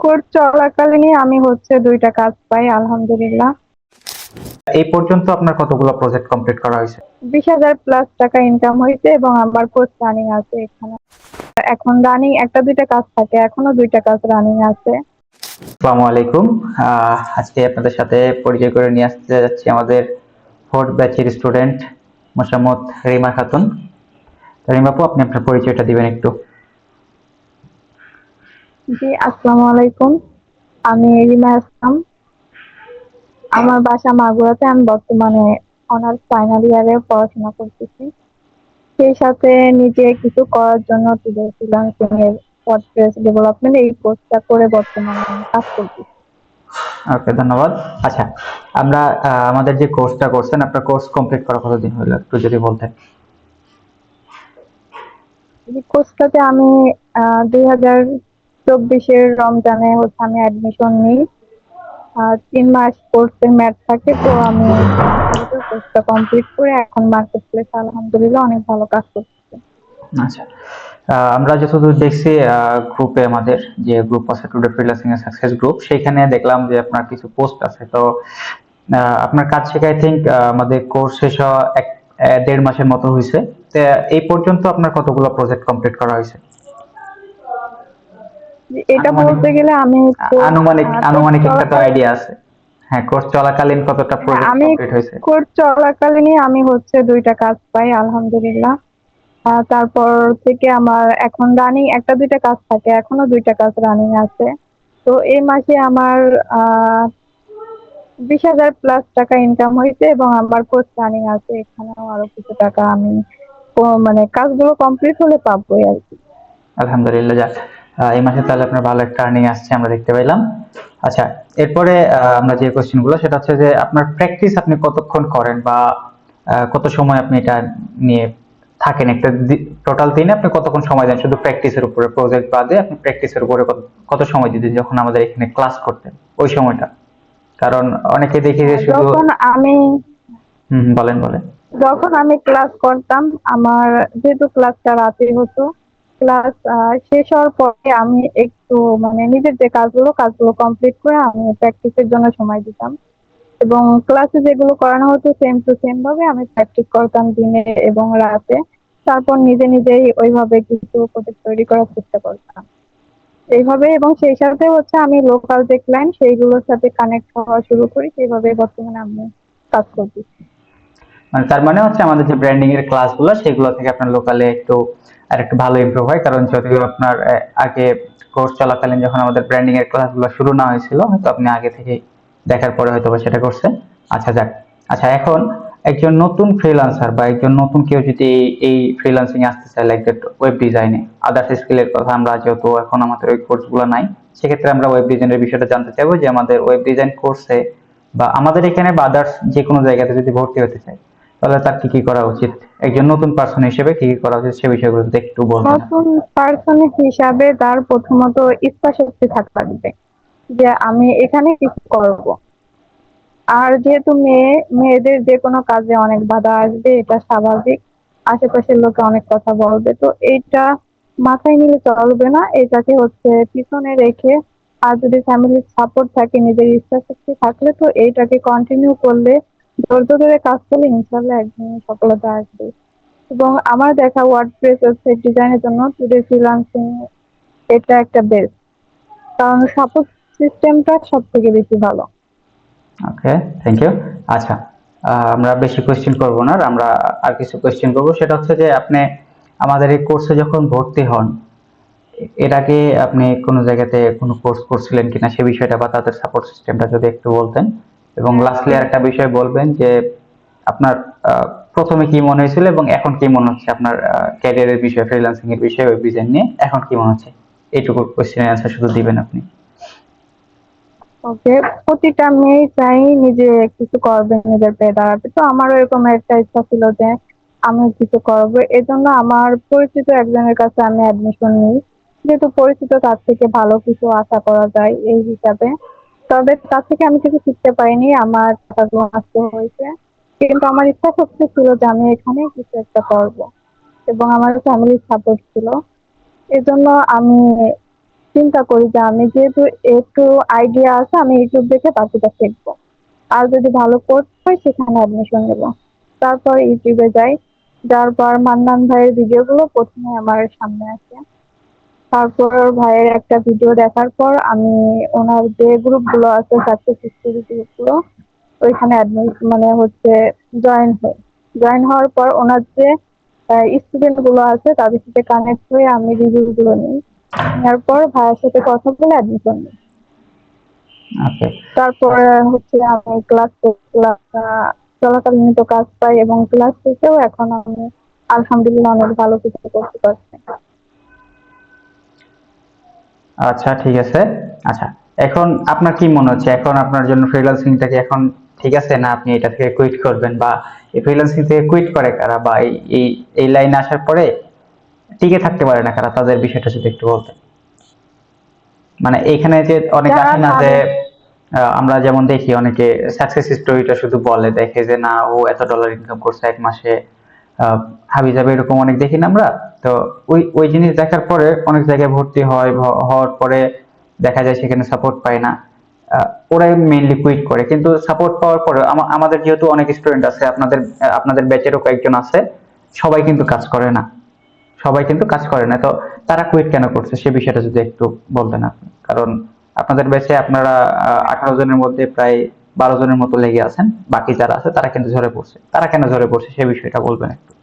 Course চলাকালীনই আমি হচ্ছে ২ টা কাজ পাই আলহামদুলিল্লাহ। এই পর্যন্ত আপনার কতগুলো প্রজেক্ট কমপ্লিট করা হয়েছে? ২০,০০০ প্লাস টাকা ইনকাম হইছে এবং আমার কোর্স রানিং আছে এখানে। এখন রানিং ১টা ২টা কাজ থাকে, এখনো ২ টা কাজ রানিং আছে। আসসালামু আলাইকুম। আজকে আপনাদের সাথে পরিচয় করে নিয়ে আসতে যাচ্ছি আমাদের 4th ব্যাচের স্টুডেন্ট মোসাম্মদ রিমা খাতুন। রিমা আপু, আপনি আপনার পরিচয়টা দিবেন একটু। জি, আসসালামু আলাইকুম। আমি রিমা ইসলাম। আমার বাসা মাগুরাতে। আমি বর্তমানে অনার্স ফাইনাল ইয়ারে পড়াশোনা করতেছি। সেই সাথে নিজে কিছু করার জন্য ফ্রিল্যান্সিং এর ওয়ার্ডপ্রেস ডেভেলপমেন্ট এই কোর্সটা করে বর্তমানে আমি কাজ করতেছি। ওকে, ধন্যবাদ। আচ্ছা, আমরা আমাদের যে কোর্সটা করছেন, আপনার কোর্স কমপ্লিট করা কতদিন হলো একটু যদি বলতেন। এই কোর্সটাতে আমি 2024-এর রমজানে হচ্ছে আমি অ্যাডমিশন নিই। 3 মাস কোর্সের ম্যাথ থাকে, তো আমি 3 মাসের ভিতর কোর্সটা কমপ্লিট করে এখন মার্কেট প্লেস আলহামদুলিল্লাহ অনেক ভালো কাজ করতেছি। আচ্ছা, আমরা যতদূর দেখছি গ্রুপে আমাদের যে গ্রুপ আছে টুডে ফ্রিল্যান্সিং এর সাকসেস গ্রুপ, সেখানে দেখলাম যে আপনার কিছু পোস্ট আছে। তো আপনার কাজ শেখা আই থিঙ্ক আমাদের কোর্স শেষ হওয়া ১.৫ মাসের মতো হয়েছে। তো এই পর্যন্ত আপনার কতগুলো প্রজেক্ট কমপ্লিট করা হয়েছে? এটা আনুমানিক বলতে গেলে আমি কোর্স আনুমানিক কোর্স আনুমানিক একটা তো চলাকালীন আইডিয়া আছে। হ্যাঁ, কোর্স চলাকালীন কতটা হ্যাঁ, প্রজেক্ট আমি কমপ্লিট হয়েছে? কোর্স চলাকালীনই আমি হচ্ছে ২ টা কাজ পাই আলহামদুলিল্লাহ। তারপর থেকে আমার এখন রানিং ১টা ২টা কাজ থাকে, এখনো ২ টা কাজ রানিং আছে। তো এই মাসে আমার ২০,০০০ প্লাস টাকা ইনকাম হইছে এবং আমার কোর্স রানিং আছে। এখানেও আরো কিছু টাকা আমি মানে কাজগুলো কমপ্লিট হলে পাবোই আরকি। আলহামদুলিল্লাহ, যাক। এই মাসে তাহলে আপনার ভালো একটা আর্নিং আসছে আমরা দেখতে পাইলাম। আচ্ছা, এরপরে আমরা যে কোশ্চেন গুলো সেটা হচ্ছে যে আপনার প্র্যাকটিস আপনি কতক্ষণ করেন বা কত সময় আপনি এটা নিয়ে থাকেন একটা টোটাল দিনে আপনি কতক্ষণ সময় দেন শুধু প্র্যাকটিসের উপরে, প্রজেক্ট বাদে আপনি প্র্যাকটিসের উপরে কত সময় দিতেন যখন আমাদের এখানে ক্লাস করতেন ওই সময়টা? কারণ অনেকে দেখি যে হ্যাঁ, শুধু বলেন বলেন। যখন আমি ক্লাস করতাম, আমার যেহেতু ক্লাসটা রাতে হতো, ক্লাস শেষ হওয়ার পরে আমি একটু মানে নিজের যে কাজগুলো কমপ্লিট করে আমি প্র্যাকটিসের জন্য সময় দিতাম। এবং ক্লাসে যেগুলো করানো হতো সেম টু সেম ভাবে আমি প্র্যাকটিস করতাম দিনে এবং রাতে। তারপর নিজে নিজেই ওইভাবে কিছু প্রজেক্ট তৈরি করার চেষ্টা করতাম এইভাবে, এবং সেই সাথে হচ্ছে আমি লোকাল যে ক্লায়েন্ট সেইগুলোর সাথে কানেক্ট হওয়া শুরু করি। সেইভাবে বর্তমানে আমি কাজ করতেছি। মানে তার মানে হচ্ছে আমাদের যে ব্র্যান্ডিং এর ক্লাসগুলো সেগুলো থেকে আপনার লোকালে একটু আর একটু ভালো ইমপ্রুভ হয়, কারণ যদিও আপনার আগে কোর্স চলাকালীন যখন আমাদের ব্র্যান্ডিং এর ক্লাসগুলো শুরু না হয়েছিল হয়তো আপনি আগে থেকে দেখার পরে হয়তো বা সেটা করছেন। আচ্ছা, যাক। আচ্ছা, এখন একজন নতুন ফ্রিল্যান্সার বা একজন নতুন কেউ যদি এই ফ্রিল্যান্সিং এ আসতে চায়, লাইক দ্যাট ওয়েব ডিজাইনে আদার্স স্কিলের কথা, আমরা যেহেতু এখন আমাদের ওই কোর্সগুলো নাই, সেক্ষেত্রে আমরা ওয়েব ডিজাইনের বিষয়টা জানতে চাইবো যে আমাদের ওয়েব ডিজাইন কোর্সে বা আমাদের এখানে বা আদার্স যে কোনো জায়গাতে যদি ভর্তি হতে চায় তাহলে তার কি কি করা উচিত? একজন নতুন পার্সন হিসেবে কি কি করা উচিত সে বিষয়গুলো যদি একটু বলতেন আপনি। নতুন পার্সন হিসাবে তার প্রথমত ইচ্ছাশক্তি থাকা লাগবে যে আমি এখানে কিছু করব। আর যেহেতু মেয়েদের যে কোনো কাজে অনেক বাধা আসবে, এটা স্বাভাবিক। আশেপাশের লোকে অনেক কথা বলবে, তো এইটা মাথায় নিলে চলবে না। এটাকে হচ্ছে পিছনে রেখে, আর যদি ফ্যামিলির সাপোর্ট থাকে, নিজের ইচ্ছাশক্তি থাকলে, তো এইটাকে কন্টিনিউ করলে, ধৈর্য ধরে কাজ করলে ইনশাল্লাহ একদিন সফলতা আসবে। এবং আমার দেখা ওয়ার্ডপ্রেস ওয়েবসাইট ডিজাইনের জন্য টুডে ফ্রিল্যান্সিং এটা একটা বেস্ট, কারণ সাপোর্ট সিস্টেমটা সব থেকে বেশি ভালো। ওকে, থ্যাংক ইউ। আচ্ছা, আমরা বেশি কোয়েশ্চেন করব না, আমরা আর কিছু কোয়েশ্চেন করব। সেটা হচ্ছে যে আপনি আমাদের এই কোর্সে যখন ভর্তি হন এর আগে আপনি কোনো জায়গাতে কোনো কোর্স করছিলেন কিনা সে বিষয়টা বা তাদের সাপোর্ট সিস্টেমটা যদি একটু বলতেন। এবং হ্যাঁ, লাস্টলি আরেকটা বিষয় বলবেন যে আপনার প্রথমে কি মনে হয়েছিল এবং এখন কি মনে হচ্ছে আপনার ক্যারিয়ারের বিষয়ে, ফ্রিল্যান্সিং এর বিষয়ে, ওয়েব ডিজাইন নিয়ে এখন কি মনে হচ্ছে? এইটুকু কোশ্চেনের অ্যান্সার শুধু দিবেন আপনি। ওকে। প্রতিটা মেয়েই চাই নিজে কিছু করবে, নিজের পায়ে দাঁড়াবে। তো আমারও এরকম একটা ইচ্ছা ছিল যে আমি কিছু করবো। এজন্য আমার পরিচিত একজনের কাছে আমি অ্যাডমিশন নিই। যেহেতু পরিচিত, তার থেকে ভালো কিছু আশা করা যায় এই হিসাবে। তবে তার থেকে আমি কিছু শিখতে পারিনি, আমার টাকাগুলো নষ্ট হয়েছে। কিন্তু আমার ইচ্ছা শক্তি ছিল যে আমি এখানে কিছু একটা করব, এবং আমার ফ্যামিলির সাপোর্ট ছিল। এজন্য আমি চিন্তা করি যে আমি যেহেতু একটু আইডিয়া আছে আমি ইউটিউব দেখে বাকিটা শিখবো। আর যদি ভালো কোর্স হয় সেখানে অ্যাডমিশন নেব। তারপর ইউটিউবে যাই, যার পর মান্নান ভাইয়ের ভিডিওগুলো প্রথমে আমার সামনে আসে। তারপর ভাইয়ের একটা ভিডিও দেখার পর আমি ওনার যে গ্রুপগুলো আছে সাকসেস স্টোরি গ্রুপগুলো ওইখানে মানে হচ্ছে জয়েন হই। জয়েন হওয়ার পর ওনার যে স্টুডেন্ট গুলো আছে তাদের সাথে কানেক্ট হয়ে আমি রিভিউ গুলো নিই। নেওয়ার পর ভাইয়ের সাথে কথা বলে অ্যাডমিশন নিই। ওকে। তারপরে হচ্ছে আমি ক্লাস চলাকালীন তো কাজ পাই এবং ক্লাস শেষেও এখন আমি আলহামদুলিল্লাহ অনেক ভালো কিছু করতে পারছি। আচ্ছা, ঠিক আছে। আচ্ছা, এখন আপনার কি মনে হচ্ছে, এখন আপনার জন্য ফ্রিল্যান্সিংটা কি এখন ঠিক আছে, না আপনি এটা থেকে কুইট করবেন, বা এই ফ্রিল্যান্সিং থেকে কুইট করে কারা, বা এই এই এই লাইনে আসার পরে টিকে থাকতে পারে না কারা, তাদের বিষয়টা যদি একটু বলতেন। মানে এইখানে যে অনেকে যারা আসে না যে ভাবে আমরা যেমন দেখি অনেকে সাকসেস স্টোরিটা শুধু বলে, দেখে যে না ও এত ডলার ইনকাম করছে এক মাসে, হাবি যাবে এরকম অনেক দেখি না আমরা। তো ওই ওই জিনিস দেখার পরে অনেক জায়গায় ভর্তি হয়, হওয়ার পরে দেখা যায় সেখানে সাপোর্ট পায় না। ওরাই মেইনলি কুইট করে, কিন্তু সাপোর্ট পাওয়ার পরে আমাদের যেহেতু অনেক স্টুডেন্ট আছে, আপনাদের ব্যাচেরও কয়েকজন আছে, সবাই কিন্তু কাজ করে না, সবাই কিন্তু কাজ করে না। তো তারা কুইট কেন করছে সে বিষয়টা যদি একটু বলতেন আপনি, কারণ আপনাদের ব্যাচে আপনারা 18 জনের মধ্যে প্রায় 12 জনের মতো লেগে আছেন, বাকি যারা আছে তারা কিন্তু ঝরে পড়ছে, তারা কেন ঝরে পড়ছে সে বিষয়টা বলবেন একটু,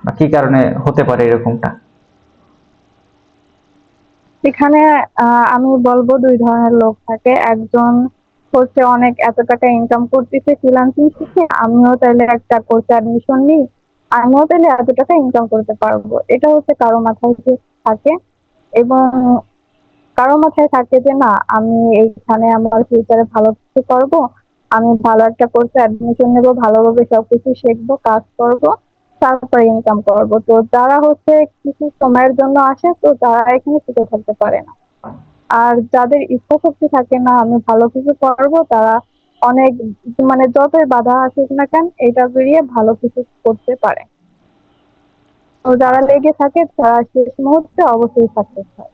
বা কি কারণে হতে পারে এরকমটা। এখানে আমি বলবো দুই ধরনের লোক থাকে। একজন হচ্ছে অনেক এত টাকা ইনকাম করতেছে ফ্রিল্যান্সিং থেকে, আমিও তাহলে একটা কোর্সে অ্যাডমিশন নিই, আমিও তাহলে এত টাকা ইনকাম করতে পারবো, এটা হচ্ছে কারো মাথায় যে থাকে। এবং কারো মাথায় থাকে যে না আমি এইখানে আমার ফিউচারে ভালো কিছু করবো, আমি ভালো একটা কোর্সে অ্যাডমিশন নেবো, ভালোভাবে সবকিছু শিখবো, কাজ করব, তারপরে ইনকাম করবো। তো যারা হচ্ছে কিছু সময়ের জন্য আসে তো তারা এখানে টিকে থাকতে পারে না। আর যাদের ইচ্ছা শক্তি থাকে না আমি ভালো কিছু করবো, তারা অনেক মানে যতই বাধা আসুক না কেন এটা পেরিয়ে ভালো কিছু করতে পারে। তো যারা লেগে থাকে তারা শেষ মুহূর্তে অবশ্যই সাকসেস হয়।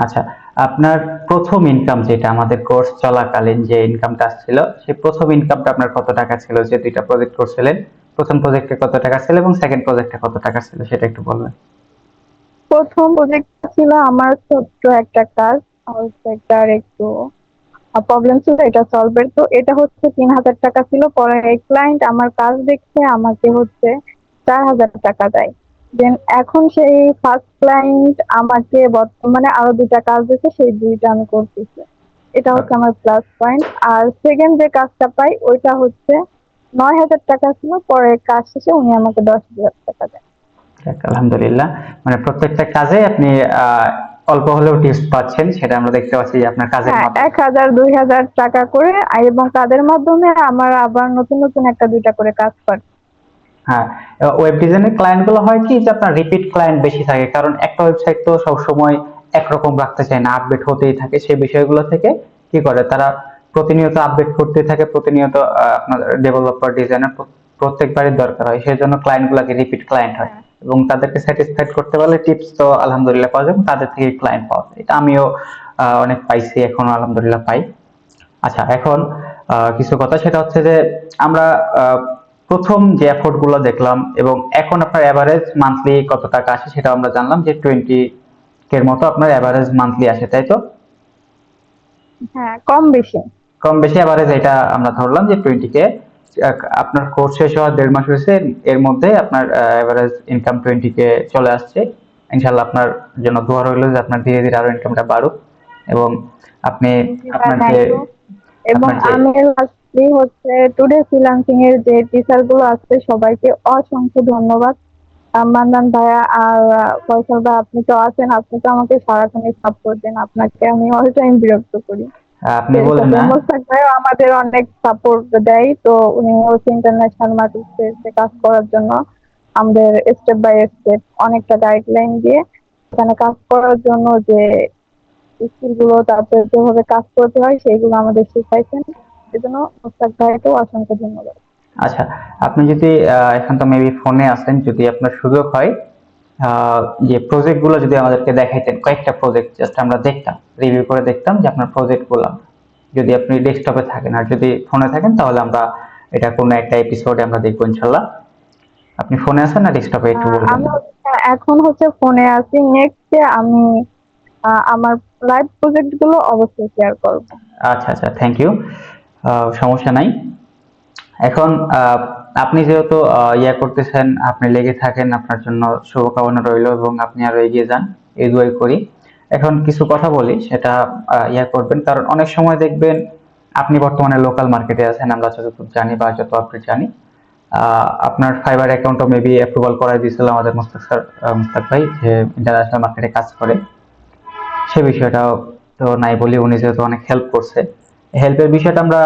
আচ্ছা, আপনার প্রথম ইনকাম যেটা আমাদের কোর্স চলাকালীন যে ইনকামটা আসছিল, সেই প্রথম ইনকামটা আপনার কত টাকা ছিল, যে দুইটা প্রজেক্ট করছিলেন, প্রথম প্রজেক্টে কত টাকা ছিল এবং সেকেন্ড প্রজেক্টে কত টাকা ছিল সেটা একটু বলবেন। প্রথম প্রজেক্টটা ছিল আমার ছোট্ট একটা কাজ, আর সেটার একটু প্রবলেম ছিল এটা সলভের। তো এটা হচ্ছে 3,000 টাকা ছিল। পরে এই ক্লায়েন্ট আমার কাজ দেখে আমাকে হচ্ছে 4,000 টাকা দেয়। দেন এখন সেই ফার্স্ট ক্লায়েন্ট আমাকে বর্তমানে আরো দুইটা কাজ দিচ্ছে, সেই দুইটা আমি করতেছি। এটা হচ্ছে আমার প্লাস পয়েন্ট। আর সেকেন্ড যে কাজটা পাই ওইটা হচ্ছে 9,000 টাকা ছিল, পরে কাজ শেষে উনি আমাকে 10,000 টাকা দেয়। যাক, আলহামদুলিল্লাহ। মানে প্রত্যেকটা কাজে আপনি অল্প হলেও টিপস পাচ্ছেন, সেটা আমরা দেখতে পাচ্ছি যে আপনার কাজের হ্যাঁ, মাধ্যমে। 1,000 2,000 টাকা করে এবং তাদের মাধ্যমে আমার আবার নতুন নতুন একটা দুইটা করে কাজ পাচ্ছে। হ্যাঁ, ওয়েব ডিজাইনের ক্লায়েন্ট গুলো হয় কি যে আপনার রিপিট ক্লায়েন্ট বেশি থাকে, কারণ একটা ওয়েবসাইট তো সবসময় একরকম রাখতে চায় না, আপডেট হতেই থাকে। সেই বিষয়গুলো থেকে কি করে তারা প্রতিনিয়ত আপডেট করতে থাকে, প্রতিনিয়ত আপনার ডেভেলপার ডিজাইনার প্রত্যেকবারই দরকার হয়, সেই জন্য ক্লায়েন্ট গুলাকে রিপিট ক্লায়েন্ট হয়। হ্যাঁ, এবং তাদেরকে স্যাটিসফাইড করতে পারলে টিপস তো আলহামদুলিল্লাহ পাওয়া যায়, এবং তাদের থেকে ক্লায়েন্ট পাওয়া যায়। এটা আমিও অনেক পাইছি, এখনো আলহামদুলিল্লাহ পাই। আচ্ছা, এখন কিছু কথা সেটা হচ্ছে যে আমরা আহ, প্রথম যে এফোর্ট গুলো দেখলাম, এবং এখন আপনার এভারেজ মান্থলি কত টাকা আসে সেটা আমরা জানলাম যে 20 এর মতো আপনার এভারেজ মান্থলি আসে, তাই তো? হ্যাঁ, কম বেশি। কম বেশি এভারেজ এটা আমরা ধরলাম যে 20 কে। আপনার কোর্স শেষ হওয়ার 1.5 মাস হয়েছে, এর মধ্যে আপনার এভারেজ ইনকাম 20 কে চলে আসছে। ইনশাল্লাহ আপনার জন্য দোয়া রইল যে আপনার ধীরে ধীরে আরো ইনকামটা বাড়ুক, এবং আপনি জি ভাই, আপনার যে থ্যাংক ইউ। এবং আপনার যে আমি লাস্টলি হচ্ছে টুডে ফ্রিল্যান্সিং এর যে টিচার গুলো আছে সবাইকে অসংখ্য ধন্যবাদ। মান্নান ভাইয়া আর ফয়সাল ভাই, আপনি তো আছেন, আপনি তো আমাকে সারাক্ষণই সাপোর্ট দেন, আপনাকে আমি অল টাইম বিরক্ত করি। আপনি সেই বলেন সাথে না। মোস্তাক ভাইও আমাদের অনেক সাপোর্ট দেয়। তো উনি হচ্ছে ইন্টারন্যাশনাল মার্কেটে কাজ করার জন্য আমাদের স্টেপ বাই স্টেপ অনেকটা গাইডলাইন দিয়ে এখানে কাজ করার জন্য যে স্কিল গুলো, তারপরে যেভাবে কাজ করতে হয় সেইগুলো আমাদের শিখাইছেন। এজন্য মোস্তাক ভাইকেও অসংখ্য ধন্যবাদ। আচ্ছা, আপনি যদি এখন তো মেবি ফোনে আছেন, যদি আপনার সুযোগ হয় আহ, যে প্রজেক্ট গুলো যদি আমাদেরকে দেখাইতেন, কয়েকটা প্রজেক্ট জাস্ট আমরা দেখতাম, রিভিউ করে দেখতাম যে আপনার প্রজেক্ট গুলো, যদি আপনি ডেস্কটপে থাকেন, আর যদি ফোনে থাকেন তাহলে আমরা এটা কোনো একটা এপিসোডে আমরা দেখবো ইনশাল্লাহ। আপনি ফোনে আছেন না ডেস্কটপে, একটু বলবেন। আমি এখন ফোনে আছি। নেক্সট আমি আমার লাইভ প্রজেক্ট গুলো অবশ্যই শেয়ার করব। আচ্ছা আচ্ছা, থ্যাংক ইউ। সমস্যা নাই। এখন আপনি যেহেতু ইয়া করতেছেন, আপনি লেগে থাকেন, আপনার জন্য শুভকামনা রইল এবং আপনি আরো এগিয়ে যান, এই দোয়াই করি। এখন কিছু কথা বলি, সেটা ইয়া করবেন, কারণ অনেক সময় দেখবেন আপনি বর্তমানে লোকাল মার্কেটে আছেন, আমরা যতটুকু জানি বা যত আপডেট জানি। আপনার ফাইবার অ্যাকাউন্টও মেবি অ্যাপ্রুভাল করাই দিয়েছিল আমাদের মুস্তাক স্যার, মুস্তাক ভাই, যে ইন্টারন্যাশনাল মার্কেটে কাজ করে। সে বিষয়টাও তো নাই বলি, উনি যেহেতু অনেক হেল্প করছে, হেল্পের বিষয়টা আমরা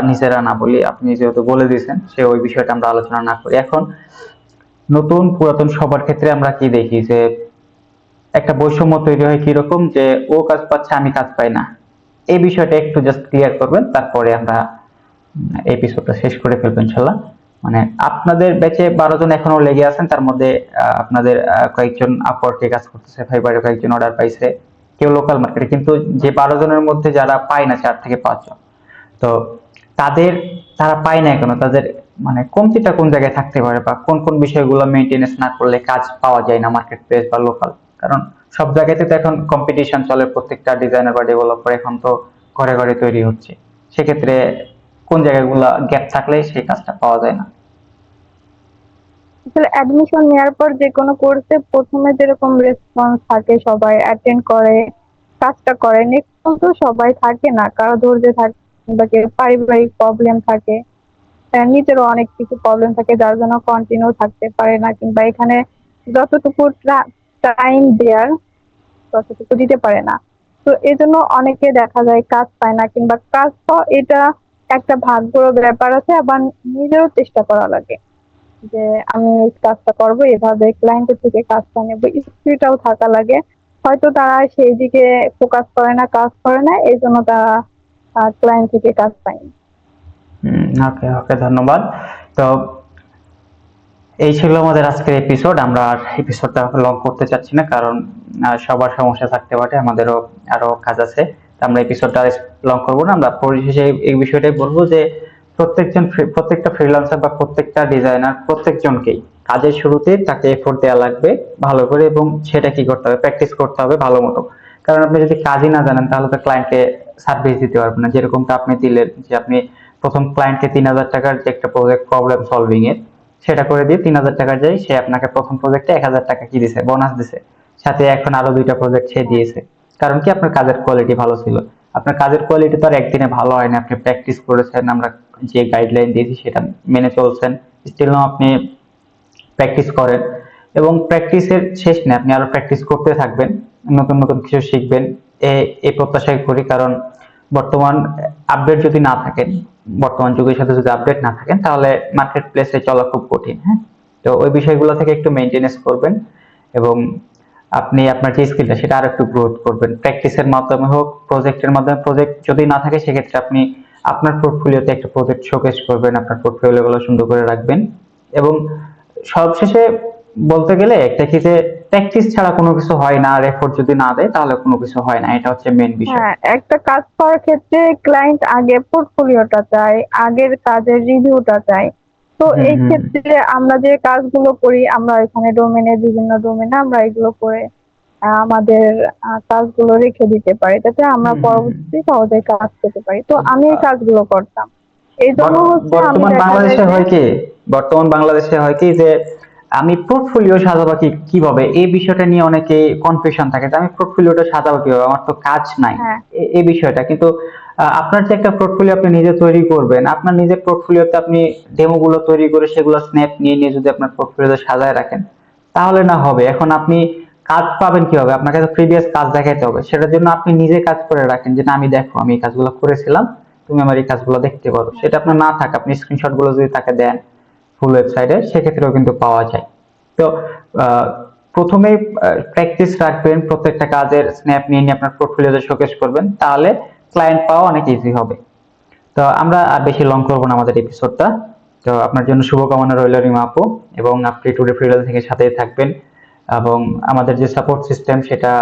নিজেরা না বলি, আপনি যেহেতু বলে দিয়েছেন, সে ওই বিষয়টা আমরা আলোচনা না করি। এখন নতুন পুরাতন সবার ক্ষেত্রে আমরা কি দেখি যে একটা বৈষম্য তৈরি হয় কিরকম, যে ও কাজ পাচ্ছে আমি কাজ পাই না। এই বিষয়টা একটু জাস্ট ক্লিয়ার করবেন, তারপরে আমরা এপিসোডটা শেষ করে ফেলবো ইনশাল্লাহ। মানে আপনাদের ব্যাচে 12 জন এখনো লেগে আছেন, তার মধ্যে আপনাদের কয়েকজন আপওয়ার্কে কাজ করতেছে, ফাইবারে কয়েকজন অর্ডার পাইছে, কেউ লোকাল মার্কেটে, কিন্তু যে 12 জনের মধ্যে যারা পায় না 4 থেকে 5 জন, তো তাদের, তারা পায় না কেন, তাদের মানে কমতিটা কোন জায়গায় থাকতে পারে, বা কোন কোন বিষয়গুলো মেইনটেনেন্স না করলে কাজ পাওয়া যায় না মার্কেট প্লেস বা লোকাল? কারণ সব জায়গাতে তো এখন কম্পিটিশন চলে, প্রত্যেকটা ডিজাইনার বা ডেভেলপার এখন তো ঘরে ঘরে তৈরি হচ্ছে। সেক্ষেত্রে কোন জায়গাগুলো গ্যাপ থাকলে সেই কাজটা পাওয়া যায় না? আসলে অ্যাডমিশন নেওয়ার পর যে কোনো কোর্সে প্রথমে যেরকম রেসপন্স থাকে, সবাই অ্যাটেন্ড করে, কাজটা করে, নেক্সট কিন্তু সবাই থাকে না, কারো ধৈর্য থাকে, কিংবা কেউ পারিবারিক প্রবলেম থাকে, নিজেরও অনেক কিছু প্রবলেম থাকে, যার জন্য কন্টিনিউ থাকতে পারে না, কিংবা এখানে যতটুকু টাইম দেয়ার ততটুকু দিতে পারে না। তো এই জন্য অনেকে দেখা যায় কাজ পায় না, কিংবা কাজ পাওয়া এটা একটা ভাগ্যর ব্যাপার আছে, আবার নিজেরও চেষ্টা করা লাগে যে আমি এই কাজটা করব, এভাবে ক্লায়েন্টের থেকে কাজটা নেবো, স্কিলটাও থাকা লাগে। হয়তো তারা সেই দিকে ফোকাস করে না, কাজ করে না, এই জন্য তারা ক্লায়েন্ট থেকে কাজ পায়নি। ওকে ওকে, ধন্যবাদ। তো এই ছিল আমাদের আজকের এপিসোড। আমরা আর এপিসোডটা লং করতে চাচ্ছি না, কারণ সবার সমস্যা থাকতে পারে, আমাদেরও আরো কাজ আছে। তো আমরা এপিসোডটা লং করবো না, আমরা পরিশেষে এই বিষয়টাই বলবো যে প্রত্যেকটা ফ্রিল্যান্সার বা প্রত্যেকটা ডিজাইনার, প্রত্যেকজনকেই কাজের শুরুতে তাকে এফোর্ট দেওয়া লাগবে ভালো করে, এবং সেটা কি করতে হবে, প্র্যাকটিস করতে হবে ভালো মতো। কারণ আপনি যদি কাজই না জানেন তাহলে তো ক্লায়েন্টকে সার্ভিস দিতে পারবেন না, যেরকমটা আপনি দিলেন, যে আপনি প্রথম ক্লায়েন্টকে 3000 টাকার যে একটা প্রজেক্ট প্রবলেম সলভিং এর, সেটা করে দিয়ে 3000 টাকা যায়, সে আপনাকে প্রথম প্রজেক্টে 1000 টাকা কি দিছে, বোনাস দিছে, সাথে এখন আরো 2টা প্রজেক্ট সে দিয়েছে। কারণ কি, আপনার কাজের কোয়ালিটি ভালো ছিল। আপনার কাজের কোয়ালিটি তো আর একদিনে ভালো হয় না, আপনি প্র্যাকটিস করেছেন, আমরা যে গাইডলাইন দিয়েছি সেটা মেনে চলছেন, স্টিল নাও আপনি প্র্যাকটিস করেন, এবং প্র্যাকটিসের শেষ নেই, আপনি আরো প্র্যাকটিস করতে থাকবেন, নতুন নতুন কিছু শিখবেন, এই প্রত্যাশাই করি। কারণ বর্তমান আপডেট যদি না থাকেন, বর্তমান যুগের সাথে যদি আপডেট না থাকেন, তাহলে মার্কেট প্লেসে চলা খুব কঠিন। হ্যাঁ, তো ওই বিষয়গুলো থেকে একটু মেনটেনেন্স করবেন, এবং আপনি আপনার যে স্কিলটা সেটা আর একটু গ্রোথ করবেন, প্র্যাকটিসের মাধ্যমে হোক, প্রজেক্টের মাধ্যমে। প্রজেক্ট যদি না থাকে সেক্ষেত্রে আপনি আপনার পোর্টফোলিওতে একটা প্রজেক্ট শোকেস করবেন, আপনার পোর্টফোলিওগুলো সুন্দর করে রাখবেন। এবং সবশেষে বলতে গেলে একটা কি, যে প্র্যাকটিস ছাড়া কোনো কিছু হয় না, আর এফোর্ট যদি না দেয় তাহলে কোনো কিছু হয় না, এটা হচ্ছে মেন বিষয়। হ্যাঁ, একটা কাজ করার ক্ষেত্রে ক্লায়েন্ট আগে পোর্টফোলিওটা চায়, আগের কাজের রিভিউটা চায়। তো হুম এই হুম। ক্ষেত্রে আমরা যে কাজগুলো করি, আমরা এখানে বিভিন্ন ডোমেনে আমরা এগুলো করে আমাদের কাজগুলো রেখে দিতে পারি, যাতে আমরা হুম হুম হুম। পরবর্তীতে সহজে কাজ পেতে পারি। তো তো আমি এই কাজগুলো করতাম, এই জন্য আমি বর্তমান দেখা যায় বাংলাদেশে যে হয় কি, বর্তমান বাংলাদেশে হয় কি যে আমি পোর্টফোলিও সাজাবো কিভাবে, এই বিষয়টা নিয়ে অনেকে কনফিউশন থাকে, যে আমি পোর্টফোলিওটা সাজাবো কিভাবে, আমার তো কাজ নাই, হ্যাঁ, এই বিষয়টা কিন্তু আপনার যে একটা পোর্টফোলিও আপনি নিজে তৈরি করবেন, আপনার নিজের পোর্টফোলিওতে আপনি ডেমো গুলো তৈরি করে সেগুলো স্ন্যাপ নিয়ে নিয়ে যদি আপনার পোর্টফোলিওতে সাজায় রাখেন, তাহলে না হবে। এখন আপনি কাজ পাবেন কিভাবে, আপনাকে তো প্রিভিয়াস কাজ দেখাতে হবে, সেটার জন্য আপনি নিজে কাজ করে রাখেন, যে না আমি দেখো আমি এই কাজগুলো করেছিলাম, তুমি আমার এই কাজগুলো দেখতে পারো। সেটা আপনার না থাকে, আপনি স্ক্রিনশট গুলো যদি তাকে দেন ফুল ওয়েবসাইটে, সেক্ষেত্রেও কিন্তু পাওয়া যায়। তো আহ, প্রথমেই প্র্যাকটিস রাখবেন, প্রত্যেকটা কাজের স্ন্যাপ নিয়ে নিয়ে আপনার পোর্টফোলিওতে শোকেস করবেন, তাহলে ক্লায়েন্ট পাওয়া অনেক ইজি হবে। তো আমরা আর বেশি লং করবো না আমাদের এপিসোডটা। তো আপনার জন্য শুভকামনা রইল রিমা আপু, এবং আপনি টুডে ফ্রিল্যান্স থেকে সাথেই থাকবেন। এবং আমাদের যে সাপোর্ট সিস্টেম সেটা,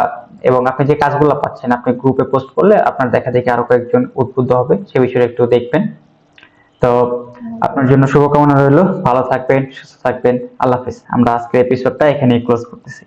এবং আপনি যে কাজগুলো পাচ্ছেন আপনি গ্রুপে পোস্ট করলে আপনার দেখা দেখি আরো কয়েকজন উদ্বুদ্ধ হবে, সে বিষয়ে একটু দেখবেন। তো আপনার জন্য শুভকামনা রইলো, ভালো থাকবেন, সুস্থ থাকবেন, আল্লাহ হাফেজ। আমরা আজকের এপিসোডটা এখানেই ক্লোজ করতেছি।